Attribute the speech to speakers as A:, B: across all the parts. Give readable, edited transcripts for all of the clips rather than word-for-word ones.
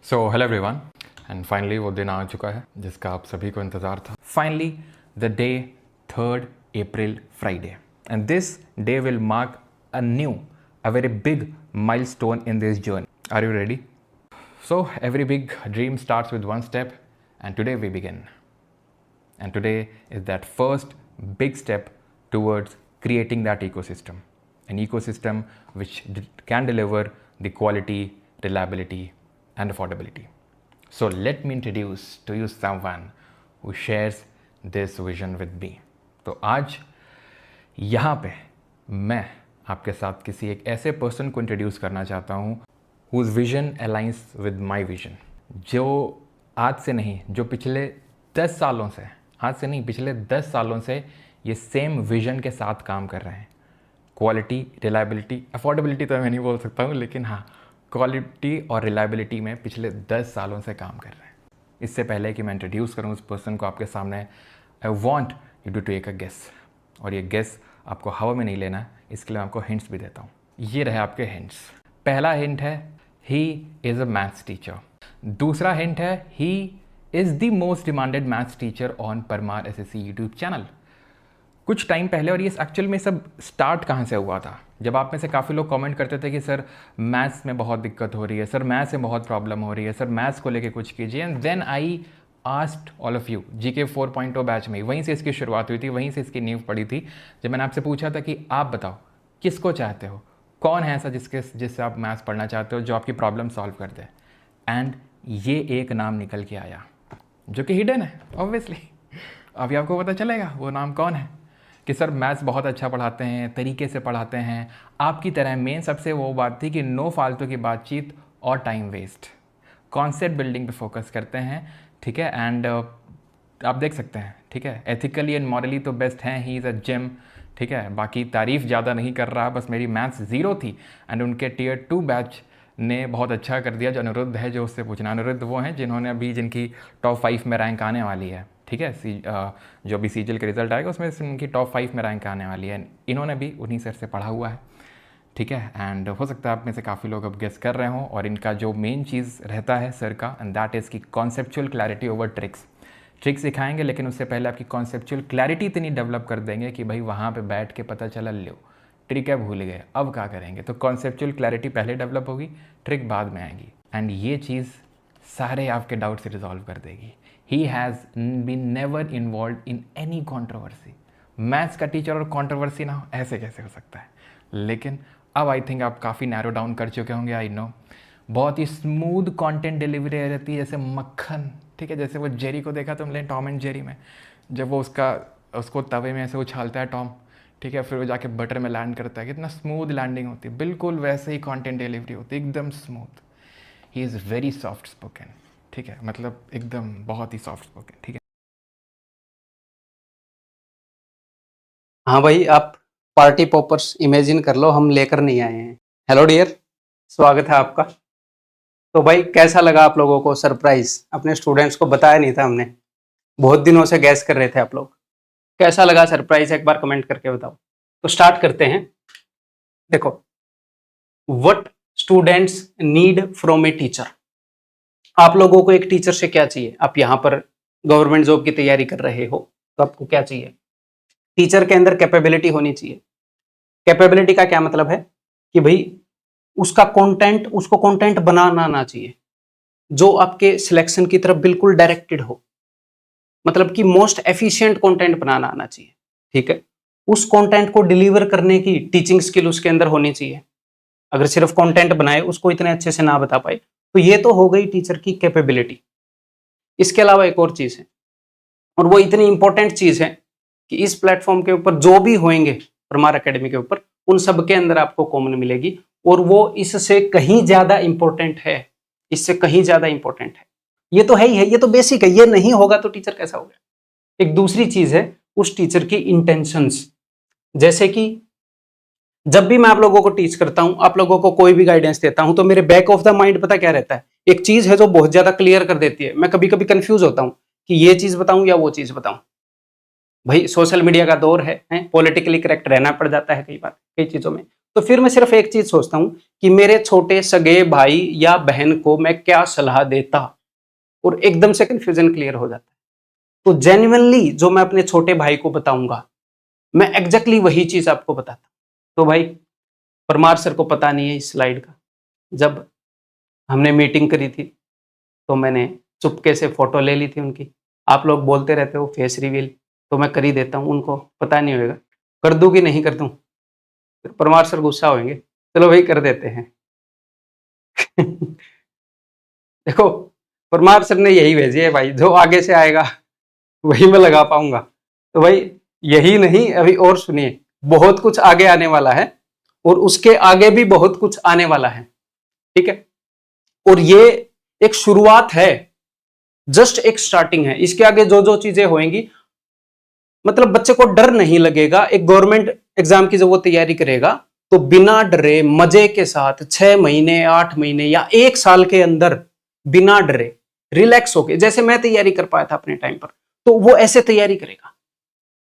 A: So hello everyone and finally वो दिन आ चुका है जिसका आप सभी को इंतज़ार था. Finally the day 3rd April Friday and this day will mark a very big milestone in this journey. Are you ready? So every big dream starts with one step and today we begin. And today is that first big step towards creating that ecosystem. An ecosystem which can deliver the quality, reliability and affordability. So let me introduce to you someone who shares this vision with me. तो आज यहाँ पे मैं आपके साथ किसी एक ऐसे पर्सन को इंट्रोड्यूस करना चाहता हूँ whose vision aligns with my vision. जो आज से नहीं, जो पिछले 10 सालों से, आज से नहीं पिछले 10 सालों से ये सेम विजन के साथ काम कर रहे हैं. क्वालिटी, रिलायबिलिटी, अफोर्डेबिलिटी तो मैं नहीं बोल सकता हूँ, लेकिन हाँ क्वालिटी और रिलायबिलिटी में पिछले 10 सालों से काम कर रहे हैं. इससे पहले कि मैं इंट्रोड्यूस करूँ उस पर्सन को आपके सामने, I want you to take a guess. और ये गेस आपको हवा में नहीं लेना है, इसके लिए मैं आपको हिंट्स भी देता हूँ. ये रहे आपके हिंट्स. पहला हिंट है he is a maths teacher. दूसरा हिंट है he is the most demanded maths teacher on Parmar SSC YouTube channel. कुछ टाइम पहले, और ये एक्चुअल में सब स्टार्ट कहाँ से हुआ था, जब आप में से काफ़ी लोग कमेंट करते थे कि सर मैथ्स में बहुत दिक्कत हो रही है, सर मैथ्स में बहुत प्रॉब्लम हो रही है, सर मैथ्स को लेके कुछ कीजिए. And then I asked all of you. GK 4.0 batch में वहीं से इसकी शुरुआत हुई थी, वहीं से इसकी नींव पड़ी थी, जब मैंने आपसे पूछा था कि आप बताओ किसको चाहते हो, कौन है ऐसा जिससे आप मैथ्स पढ़ना चाहते हो, जो आपकी प्रॉब्लम सॉल्व कर दे. एंड ये एक नाम निकल के आया जो कि हिडन है ऑब्वियसली. अभी आपको पता चलेगा वो नाम कौन है, कि सर मैथ्स बहुत अच्छा पढ़ाते हैं, तरीके से पढ़ाते हैं आपकी तरह. मेन सबसे वो बात थी कि नो फालतू की बातचीत और टाइम वेस्ट, कॉन्सेप्ट बिल्डिंग पे फोकस करते हैं. ठीक है, एंड आप देख सकते हैं, ठीक है, एथिकली एंड मॉरली तो बेस्ट हैं. He is a gym. ठीक है, बाकी तारीफ़ ज़्यादा नहीं कर रहा, बस मेरी मैथ्स 0 थी एंड उनके Tier 2 बैच ने बहुत अच्छा कर दिया. जो अनिरुद्ध है, जो उससे पूछना, अनिरुद्ध वो हैं जिन्होंने अभी जिनकी टॉप 5 में रैंक आने वाली है. ठीक है, जो भी CGL का रिजल्ट आएगा उसमें उनकी टॉप 5 में रैंक आने वाली है. इन्होंने भी उन्हीं सर से पढ़ा हुआ है. ठीक है, एंड हो सकता है आप में से काफ़ी लोग अब गेस कर रहे हों. और इनका जो मेन चीज़ रहता है सर का, एंड दैट इज़ की conceptual clarity over tricks. Tricks सिखाएंगे, लेकिन उससे पहले आपकी कॉन्सेप्चुअल क्लैरिटी इतनी डेवलप कर देंगे कि भाई वहाँ पे बैठ के पता चला लो ट्रिक है भूल गए, अब क्या करेंगे. तो कॉन्सेप्चुअल क्लैरिटी पहले डेवलप होगी, ट्रिक बाद में आएगी. एंड ये चीज़ सारे आपके डाउट से रिजॉल्व कर देगी. He has been never involve in any controversy. Maths का टीचर और कॉन्ट्रोवर्सी ना हो, ऐसे कैसे हो सकता है. लेकिन अब आई थिंक आप काफ़ी नैरो डाउन कर चुके होंगे. आई नो बहुत ही स्मूथ कंटेंट डिलीवरी रहती है, जैसे मक्खन. ठीक है, जैसे वो जेरी को देखा तुमने टॉम एंड जेरी में, जब वो उसको तवे में ऐसे उछालता है टॉम, ठीक है, फिर वो जाके बटर में लैंड करता है, कितना स्मूथ लैंडिंग होती है. बिल्कुल वैसे ही कंटेंट डिलीवरी होती है, एकदम smooth. He is very soft spoken. ठीक है, मतलब एकदम बहुत ही सॉफ्ट स्पोकन. ठीक है.
B: हाँ भाई, आप पार्टी पॉपर्स इमेजिन कर लो, हम लेकर नहीं आए हैं. हेलो डियर, स्वागत है आपका. तो भाई कैसा लगा आप लोगों को सरप्राइज? अपने स्टूडेंट्स को बताया नहीं था हमने, बहुत दिनों से गैस कर रहे थे आप लोग. कैसा लगा सरप्राइज, एक बार कमेंट करके बताओ. तो स्टार्ट करते हैं. देखो, what students need from a teacher. आप लोगों को एक टीचर से क्या चाहिए? आप यहाँ पर गवर्नमेंट जॉब की तैयारी कर रहे हो तो आपको क्या चाहिए? टीचर के अंदर कैपेबिलिटी होनी चाहिए. कैपेबिलिटी का क्या मतलब है कि भाई उसको कंटेंट बनाना आना चाहिए जो आपके सिलेक्शन की तरफ बिल्कुल डायरेक्टेड हो. मतलब कि मोस्ट एफिशिएंट कंटेंट बनाना आना चाहिए. ठीक है, उस कंटेंट को डिलीवर करने की टीचिंग स्किल उसके अंदर होनी चाहिए. अगर सिर्फ कंटेंट बनाए, उसको इतने अच्छे से ना बता पाए, तो ये तो हो गई टीचर की कैपेबिलिटी. इसके अलावा एक और चीज है, और वो इतनी इंपॉर्टेंट चीज है कि इस प्लेटफॉर्म के ऊपर जो भी होंगे परमार एकेडमी के ऊपर, उन सब के अंदर आपको कॉमन मिलेगी. और वो इससे कहीं ज्यादा इंपॉर्टेंट है, इससे कहीं ज्यादा इंपॉर्टेंट है. ये तो है ही है, ये तो बेसिक है. ये नहीं होगा तो टीचर कैसा होगा. एक दूसरी चीज है उस टीचर की इंटेंशंस. जैसे कि जब भी मैं आप लोगों को टीच करता हूं, आप लोगों को कोई भी गाइडेंस देता हूं, तो मेरे बैक ऑफ द माइंड पता क्या रहता है? एक चीज है जो बहुत ज्यादा क्लियर कर देती है. मैं कभी कभी कंफ्यूज होता हूं कि ये चीज बताऊं या वो चीज बताऊं. भाई सोशल मीडिया का दौर है, पॉलिटिकली करेक्ट रहना पड़ जाता है कई बार कई चीजों में. तो फिर मैं सिर्फ एक चीज सोचता हूं कि मेरे छोटे सगे भाई या बहन को मैं क्या सलाह देता, और एकदम से कंफ्यूजन क्लियर हो जाता है। तो जेन्युइनली जो मैं अपने छोटे भाई को बताऊंगा, मैं एग्जैक्टली वही चीज आपको बताता। तो भाई, परमार सर को पता नहीं है इस स्लाइड का। जब हमने मीटिंग करी थी तो मैंने चुपके से फोटो ले ली थी उनकी। आप लोग बोलते रहते हो फेस रिवील, तो मैं कर ही देता हूँ, उनको पता नहीं होगा। कर दूं कि नहीं कर दूं, फिर परमार सर गुस्सा होंगे। चलो भाई कर देते हैं। देखो, परमार सर ने यही भेजी है भाई, जो आगे से आएगा वही मैं लगा पाऊंगा। तो भाई यही नहीं, अभी और सुनिए, बहुत कुछ आगे आने वाला है, और उसके आगे भी बहुत कुछ आने वाला है। ठीक है, और ये एक शुरुआत है, जस्ट एक स्टार्टिंग है। इसके आगे जो जो चीजें होंगी, मतलब बच्चे को डर नहीं लगेगा। एक गवर्नमेंट एग्जाम की जब वो तैयारी करेगा तो बिना डरे, मजे के साथ 6 महीने, 8 महीने या 1 साल के अंदर बिना डरे, रिलैक्स होके, जैसे मैं तैयारी कर पाया था अपने टाइम पर, तो वो ऐसे तैयारी करेगा।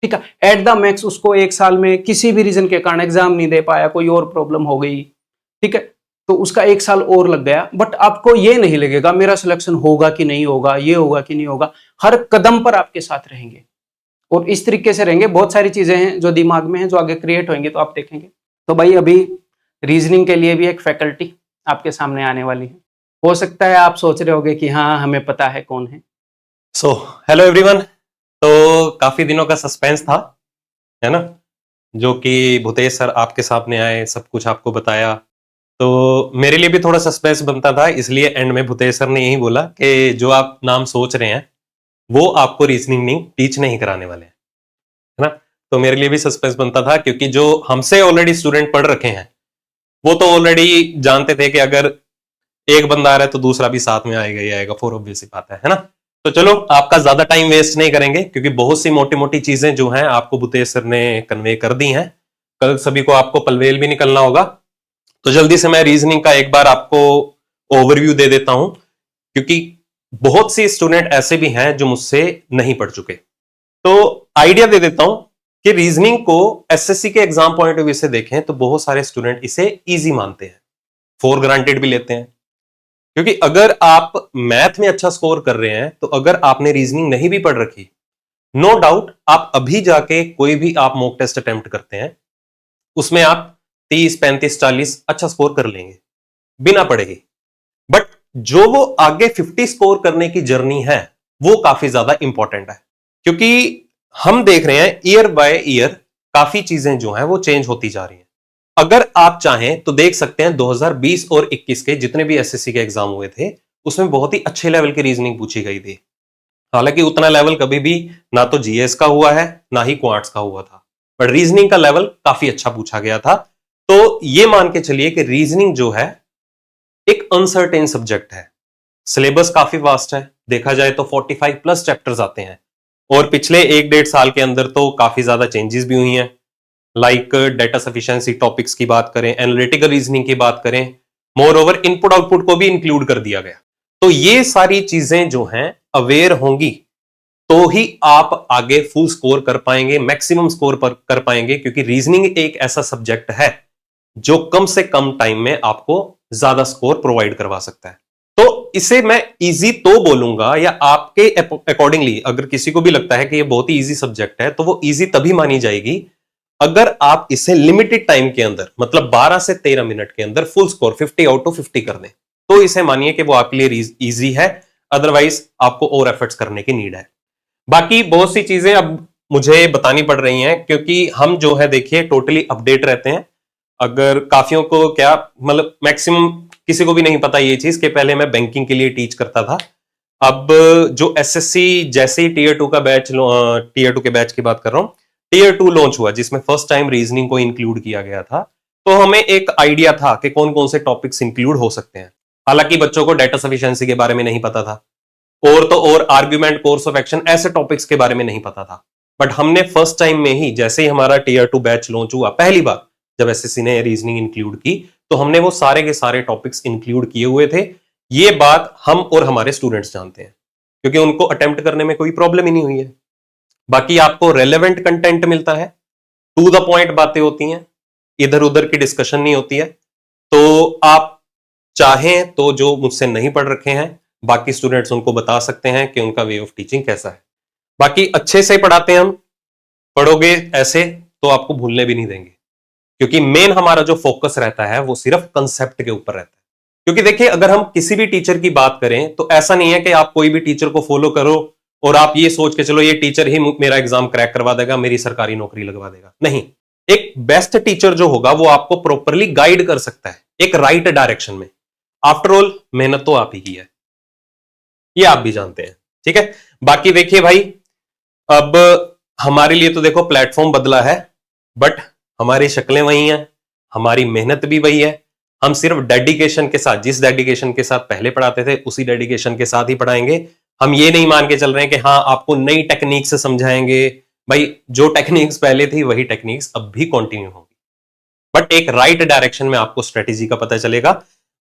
B: ठीक है, एट द मैक्स उसको 1 साल में किसी भी रीजन के कारण एग्जाम नहीं दे पाया, कोई और प्रॉब्लम हो गई, ठीक है, तो उसका 1 साल और लग गया, बट आपको ये नहीं लगेगा मेरा सिलेक्शन होगा कि नहीं होगा, ये होगा कि नहीं होगा। हर कदम पर आपके साथ रहेंगे, और इस तरीके से रहेंगे। बहुत सारी चीजें हैं जो दिमाग में हैं, जो आगे क्रिएट होंगे, तो आप देखेंगे। तो भाई अभी रीजनिंग के लिए भी एक फैकल्टी आपके सामने आने वाली है। हो सकता है आप सोच रहे होगे कि हाँ हमें पता है कौन है।
C: So hello everyone. तो काफी दिनों का सस्पेंस था, है ना, जो कि भूतेश सर आपके सामने आए, सब कुछ आपको बताया। तो मेरे लिए भी थोड़ा सस्पेंस बनता था, इसलिए एंड में भूतेश सर ने यही बोला कि जो आप नाम सोच रहे हैं वो आपको रीजनिंग नहीं टीच नहीं कराने वाले हैं, है ना। तो मेरे लिए भी सस्पेंस बनता था, क्योंकि जो हमसे ऑलरेडी स्टूडेंट पढ़ रखे हैं वो तो ऑलरेडी जानते थे कि अगर एक बंदा आ रहा है तो दूसरा भी साथ में आएगा ही आएगा, फॉर ऑब्वियस बात है ना। तो चलो आपका ज्यादा टाइम वेस्ट नहीं करेंगे, क्योंकि बहुत सी मोटी मोटी चीजें जो हैं आपको भूतेश सर ने कन्वे कर दी हैं। कल सभी को आपको पलवेल भी निकलना होगा, तो जल्दी से मैं रीजनिंग का एक बार आपको ओवरव्यू दे देता हूं, क्योंकि बहुत सी स्टूडेंट ऐसे भी हैं जो मुझसे नहीं पढ़ चुके। तो आइडिया दे देता हूं कि रीजनिंग को एसएससी के एग्जाम पॉइंट ऑफ व्यू से देखें तो बहुत सारे स्टूडेंट इसे इजी मानते हैं, फॉर ग्रांटेड भी लेते हैं। क्योंकि अगर आप मैथ में अच्छा स्कोर कर रहे हैं, तो अगर आपने रीजनिंग नहीं भी पढ़ रखी, नो डाउट आप अभी जाके कोई भी आप मॉक टेस्ट अटेम्प्ट करते हैं, उसमें आप 30, 35, 40 अच्छा स्कोर कर लेंगे बिना पढ़े ही। बट जो वो आगे 50 स्कोर करने की जर्नी है, वो काफी ज्यादा इंपॉर्टेंट है। क्योंकि हम देख रहे हैं ईयर बाय ईयर काफी चीजें जो हैं वो चेंज होती जा रही हैं। अगर आप चाहें तो देख सकते हैं 2020 और 21 के जितने भी एसएससी के एग्जाम हुए थे, उसमें बहुत ही अच्छे लेवल की रीजनिंग पूछी गई थी। हालांकि उतना लेवल कभी भी ना तो जीएस का हुआ है ना ही क्वांट्स का हुआ था, बट रीजनिंग का लेवल काफी अच्छा पूछा गया था। तो ये मान के चलिए कि रीजनिंग जो है एक अनसर्टेन सब्जेक्ट है। सिलेबस काफी वास्ट है, देखा जाए तो 45 प्लस चैप्टर्स आते हैं, और पिछले 1-1.5 साल के अंदर तो काफी ज्यादा चेंजेस भी हुई हैं। लाइक डेटा सफिशिएंसी टॉपिक्स की बात करें, एनालिटिकल रीजनिंग की बात करें, मोर ओवर इनपुट आउटपुट को भी इंक्लूड कर दिया गया। तो ये सारी चीजें जो हैं अवेयर होंगी तो ही आप आगे फुल स्कोर कर पाएंगे, मैक्सिमम स्कोर पर कर पाएंगे, क्योंकि रीजनिंग एक ऐसा सब्जेक्ट है जो कम से कम टाइम में आपको ज्यादा स्कोर प्रोवाइड करवा सकता है। तो इसे मैं इजी तो बोलूंगा, या आपके अकॉर्डिंगली अगर किसी को भी लगता है कि ये बहुत ही इजी सब्जेक्ट है, तो वो इजी तभी मानी जाएगी अगर आप इसे लिमिटेड टाइम के अंदर, मतलब 12 से 13 मिनट के अंदर फुल स्कोर 50 आउट ऑफ 50 कर दें, तो इसे मानिए कि वो आपके लिए इजी है। अदरवाइज आपको और एफर्ट्स करने की नीड है। बाकी बहुत सी चीजें अब मुझे बतानी पड़ रही हैं, क्योंकि हम जो है देखिए टोटली अपडेट रहते हैं। अगर काफियों को क्या, मतलब मैक्सिमम किसी को भी नहीं पता ये चीज कि पहले मैं बैंकिंग के लिए टीच करता था। अब जो एसएससी जैसे ही टीयर 2 का बैच, टीयर 2 के बैच की बात कर रहा हूं, टीयर 2 लॉन्च हुआ जिसमें फर्स्ट टाइम रीजनिंग को इंक्लूड किया गया था, तो हमें एक आइडिया था कि कौन कौन से टॉपिक्स इंक्लूड हो सकते हैं। हालांकि बच्चों को डेटा सफिशिएंसी के बारे में नहीं पता था, और तो और आर्ग्यूमेंट, कोर्स ऑफ एक्शन, ऐसे टॉपिक्स के बारे में नहीं पता था। बट हमने फर्स्ट टाइम में ही, जैसे ही हमारा टीयर 2 बैच लॉन्च हुआ, पहली बार जब एसएससी ने रीजनिंग इंक्लूड की, तो हमने वो सारे के सारे टॉपिक्स इंक्लूड किए हुए थे। ये बात हम और हमारे स्टूडेंट्स जानते हैं, क्योंकि उनको अटेम्प्ट करने में कोई प्रॉब्लम ही नहीं हुई है। बाकी आपको रेलेवेंट कंटेंट मिलता है, टू द पॉइंट बातें होती हैं, इधर उधर की डिस्कशन नहीं होती है। तो आप चाहें तो जो मुझसे नहीं पढ़ रखे हैं बाकी स्टूडेंट्स उनको बता सकते हैं कि उनका वे ऑफ टीचिंग कैसा है। बाकी अच्छे से पढ़ाते हैं हम, पढ़ोगे ऐसे तो आपको भूलने भी नहीं देंगे, क्योंकि मेन हमारा जो फोकस रहता है वो सिर्फ कंसेप्ट के ऊपर रहता है। क्योंकि देखिए, अगर हम किसी भी टीचर की बात करें तो ऐसा नहीं है कि आप कोई भी टीचर को फॉलो करो और आप ये सोच के चलो ये टीचर ही मेरा एग्जाम क्रैक करवा देगा, मेरी सरकारी नौकरी लगवा देगा। नहीं, एक बेस्ट टीचर जो होगा वो आपको प्रॉपरली गाइड कर सकता है एक राइट डायरेक्शन में। आफ्टर ऑल मेहनत तो आप ही की है, ये आप भी जानते हैं, ठीक है। बाकी देखिए भाई, अब हमारे लिए तो देखो प्लेटफॉर्म बदला है, बट हमारी शक्लें वही हैं, हमारी मेहनत भी वही है। हम सिर्फ डेडिकेशन के साथ, जिस डेडिकेशन के साथ पहले पढ़ाते थे उसी डेडिकेशन के साथ ही पढ़ाएंगे। हम ये नहीं मान के चल रहे हैं कि हाँ आपको नई टेक्निक से समझाएंगे। भाई जो टेक्निक्स पहले थी वही टेक्निक्स अब भी कंटिन्यू होगी, बट एक राइट डायरेक्शन में आपको स्ट्रेटेजी का पता चलेगा।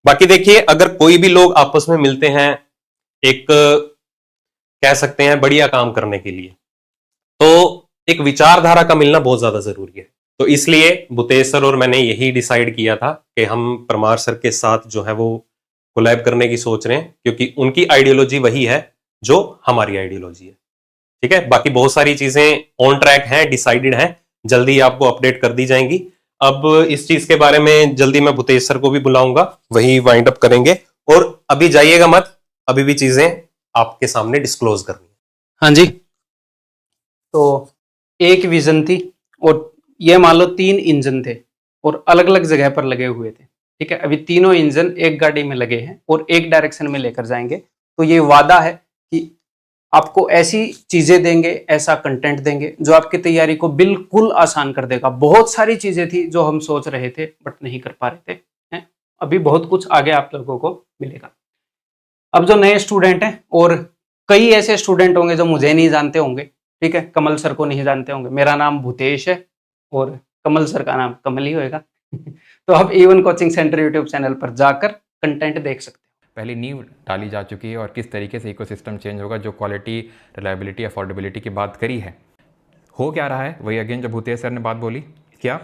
C: बाकी देखिए, अगर कोई भी लोग आपस में मिलते हैं एक कह सकते हैं बढ़िया काम करने के लिए, तो एक विचारधारा का मिलना बहुत ज्यादा जरूरी है। तो इसलिए भूतेश सर और मैंने यही डिसाइड किया था कि हम परमार सर के साथ जो है वो कोलैब करने की सोच रहे हैं, क्योंकि उनकी आइडियोलॉजी वही है जो हमारी आइडियोलॉजी है, ठीक है। बाकी बहुत सारी चीजें ऑन ट्रैक हैं, डिसाइडेड हैं, जल्दी आपको अपडेट कर दी जाएंगी। अब इस चीज के बारे में जल्दी मैं भूतेश सर को भी बुलाऊंगा, वही वाइंड अप करेंगे। और अभी जाइएगा मत, अभी भी चीजें आपके सामने डिस्क्लोज करनी है।
B: हाँ जी, तो एक विजन थी और ये मान लो 3 इंजन थे और अलग अलग जगह पर लगे हुए थे, ठीक है। अभी तीनों इंजन एक गाड़ी में लगे हैं और एक डायरेक्शन में लेकर जाएंगे। तो ये वादा है कि आपको ऐसी चीजें देंगे, ऐसा कंटेंट देंगे जो आपकी तैयारी को बिल्कुल आसान कर देगा। बहुत सारी चीजें थी जो हम सोच रहे थे बट नहीं कर पा रहे थे, हैं? अभी बहुत कुछ आगे आप लोगों को मिलेगा। अब जो नए स्टूडेंट हैं, और कई ऐसे स्टूडेंट होंगे जो मुझे नहीं जानते होंगे, ठीक है, कमल सर को नहीं जानते होंगे। मेरा नाम भूतेश है और कमल सर का नाम कमल ही होएगा। तो आप E1 coaching centre YouTube channel पर जाकर कंटेंट देख सकते हैं।
A: पहली नींव डाली जा चुकी है और किस तरीके से इकोसिस्टम चेंज होगा, जो क्वालिटी, रिलायबिलिटी, अफोर्डेबिलिटी की बात करी है। हो क्या रहा है वही अगेन जो भूतेश सर ने बात बोली, क्या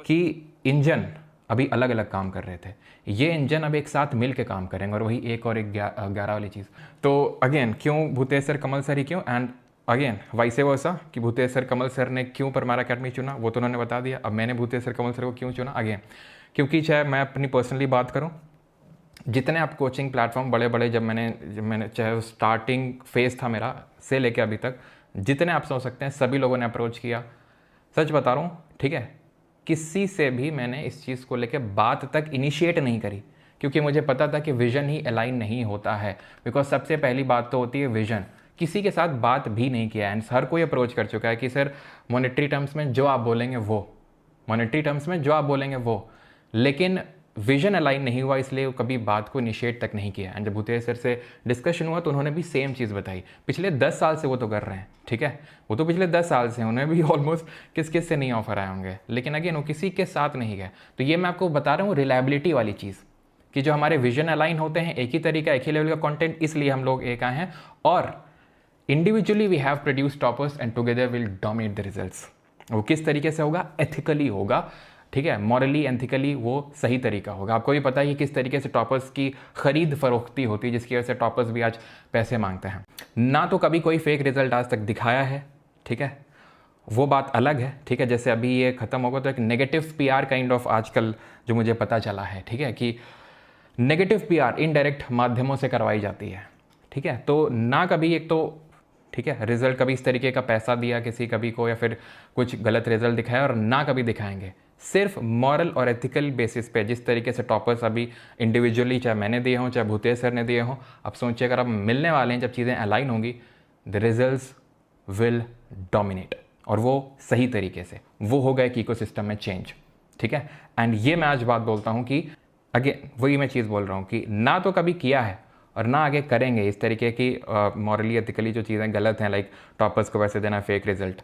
A: कि इंजन अभी अलग अलग काम कर रहे थे, ये इंजन अब एक साथ मिल के काम करेंगे, और वही एक और एक 11 वाली चीज़। तो अगेन क्यों भूतेश सर कमल सर ही क्यों, एंड अगेन वाइसे वर्सा कि भूतेश सर कमल सर ने क्यों परमार अकेडमी चुना वो तो उन्होंने बता दिया। अब मैंने भूतेश सर कमल सर को क्यों चुना, अगेन क्योंकि चाहे मैं अपनी पर्सनली बात करूं, जितने आप कोचिंग प्लेटफॉर्म बड़े बड़े जब मैंने चाहे स्टार्टिंग फेज था मेरा से लेके अभी तक, जितने आप सोच सकते हैं सभी लोगों ने अप्रोच किया। सच बता रहा हूँ, ठीक है, किसी से भी मैंने इस चीज़ को लेके बात तक इनिशिएट नहीं करी, क्योंकि मुझे पता था कि विजन ही अलाइन नहीं होता है। बिकॉज सबसे पहली बात तो होती है विजन। किसी के साथ बात भी नहीं किया एंड हर कोई अप्रोच कर चुका है कि सर मॉनेटरी टर्म्स में जो आप बोलेंगे वो, मॉनेटरी टर्म्स में जो आप बोलेंगे वो, लेकिन विजन अलाइन नहीं हुआ, इसलिए कभी बात को इनिशिएट तक नहीं किया। एंड जब भूतेश सर से डिस्कशन हुआ तो उन्होंने भी सेम चीज़ बताई। पिछले 10 साल से वो तो कर रहे हैं, ठीक है, वो तो पिछले 10 साल से उन्हें भी ऑलमोस्ट किस किस से नहीं ऑफर आए होंगे, लेकिन अगेन वो किसी के साथ नहीं गए। तो ये मैं आपको बता रहा हूँ रिलायबिलिटी वाली चीज़, कि जो हमारे विजन अलाइन होते हैं, एक ही तरीका, एक ही लेवल का कॉन्टेंट, इसलिए हम लोग एक आए हैं। और individually we have produce toppers and together will dominate the results. वो किस तरीके से होगा, एथिकली होगा, ठीक है, मॉरली एथिकली वो सही तरीका होगा। आपको भी पता है कि किस तरीके से टॉपर्स की खरीद फरोख्ती होती है, जिसकी वजह से टॉपर्स भी आज पैसे मांगते हैं। ना तो कभी कोई फेक रिजल्ट आज तक दिखाया है, ठीक है, वो बात अलग है, ठीक है। जैसे अभी ये खत्म होगा तो एक नेगेटिव PR काइंड ऑफ आजकल जो मुझे पता चला है, ठीक है, कि नेगेटिव PR इनडायरेक्ट माध्यमों से करवाई जाती है, ठीक है। तो ना कभी एक तो, ठीक है, रिजल्ट कभी इस तरीके का पैसा दिया किसी कभी को या फिर कुछ गलत रिजल्ट दिखाया, और ना कभी दिखाएंगे। सिर्फ मॉरल और एथिकल बेसिस पे जिस तरीके से टॉपर्स अभी इंडिविजुअली, चाहे मैंने दिए हों चाहे भूतेश सर ने दिए हों, अब सोचिए अगर अब मिलने वाले हैं, जब चीज़ें अलाइन होंगी, द रिजल्ट्स विल डोमिनेट, और वो सही तरीके से वो होगा एक इकोसिस्टम में चेंज, ठीक है। एंड ये मैं आज बात बोलता हूँ कि अगेन वही मैं चीज़ बोल रहा हूँ कि ना तो कभी किया है और ना आगे करेंगे इस तरीके की मॉरली एथिकली जो चीज़ें गलत हैं, लाइक टॉपर्स को वैसे देना, फेक रिजल्ट।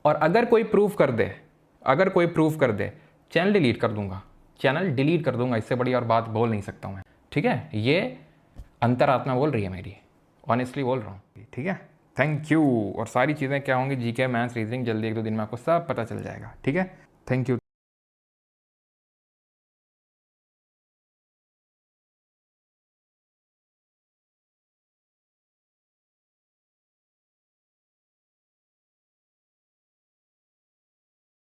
A: और अगर कोई प्रूफ कर दे चैनल डिलीट कर दूंगा, इससे बड़ी और बात बोल नहीं सकता हूँ मैं, ठीक है। ये अंतरात्मा बोल रही है मेरी, ऑनेस्टली बोल रहा हूँ, ठीक है। Thank you. और सारी चीज़ें क्या होंगी, GK, मैथ्स, रीजनिंग, जल्दी 1-2 दिन में आपको सब पता चल जाएगा, ठीक है। Thank you.